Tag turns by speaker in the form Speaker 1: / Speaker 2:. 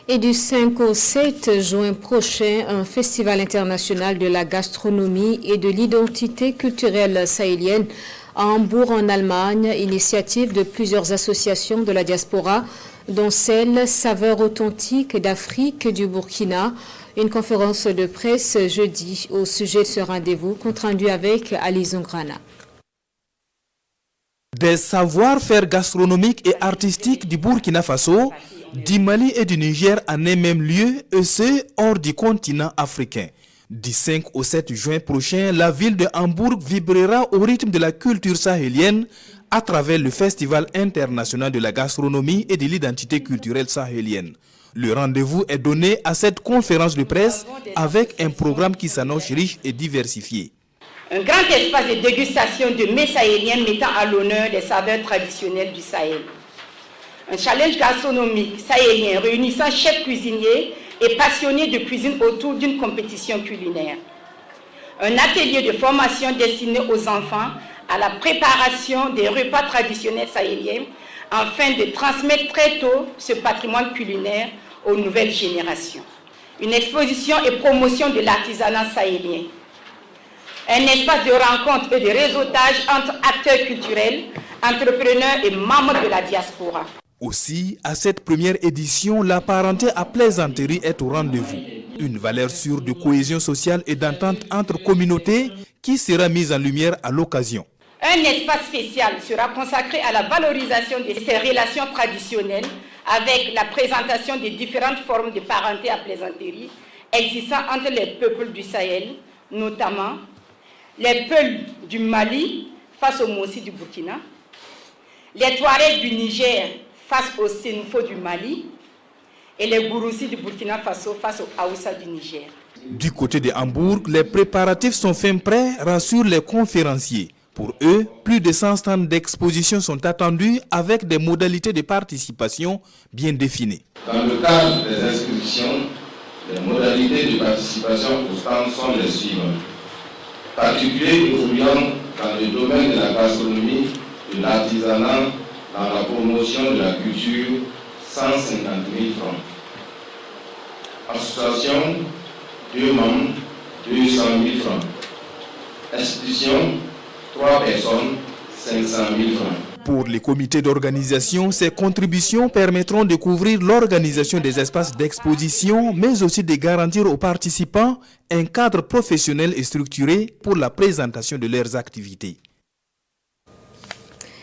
Speaker 1: Et du 5 au 7 juin prochain, un festival international de la gastronomie et de l'identité culturelle sahélienne à Hambourg en Allemagne, initiative de plusieurs associations de la diaspora, dont celle Saveurs authentiques d'Afrique et du Burkina. Une conférence de presse jeudi au sujet de ce rendez-vous, compte rendu avec Ali Zongrana.
Speaker 2: Des savoir-faire gastronomiques et artistiques du Burkina Faso, du Mali et du Niger en un même lieu, et ce, hors du continent africain. Du 5 au 7 juin prochain, la ville de Hambourg vibrera au rythme de la culture sahélienne à travers le Festival international de la gastronomie et de l'identité culturelle sahélienne. Le rendez-vous est donné à cette conférence de presse avec un programme qui s'annonce riche et diversifié.
Speaker 3: Un grand espace de dégustation de mets sahéliens mettant à l'honneur les saveurs traditionnelles du Sahel. Un challenge gastronomique sahélien réunissant chefs cuisiniers et passionnés de cuisine autour d'une compétition culinaire. Un atelier de formation destiné aux enfants à la préparation des repas traditionnels sahéliens afin de transmettre très tôt ce patrimoine culinaire aux nouvelles générations. Une exposition et promotion de l'artisanat sahélien. Un espace de rencontre et de réseautage entre acteurs culturels, entrepreneurs et membres de la diaspora.
Speaker 2: Aussi, à cette première édition, la parenté à plaisanterie est au rendez-vous. Une valeur sûre de cohésion sociale et d'entente entre communautés qui sera mise en lumière à l'occasion.
Speaker 3: Un espace spécial sera consacré à la valorisation de ces relations traditionnelles avec la présentation des différentes formes de parenté à plaisanterie existant entre les peuples du Sahel, notamment les Peuls du Mali face aux Mossi du Burkina, les Touaregs du Niger face aux Sénoufo du Mali et les Gouroussi du Burkina Faso face aux Aoussa du Niger.
Speaker 2: Du côté de Hambourg, les préparatifs sont fin prêts, rassurent les conférenciers. Pour eux, plus de 100 stands d'exposition sont attendus avec des modalités de participation bien définies.
Speaker 4: Dans le cadre des inscriptions, les modalités de participation aux stands sont les suivantes. Particuliers évoluant dans le domaine de la gastronomie, de l'artisanat, dans la promotion de la culture, 150 000 francs. Association, 2 membres, 200 000 francs. Institution, 3 personnes, 500 000 francs.
Speaker 2: Pour les comités d'organisation, ces contributions permettront de couvrir l'organisation des espaces d'exposition, mais aussi de garantir aux participants un cadre professionnel et structuré pour la présentation de leurs activités.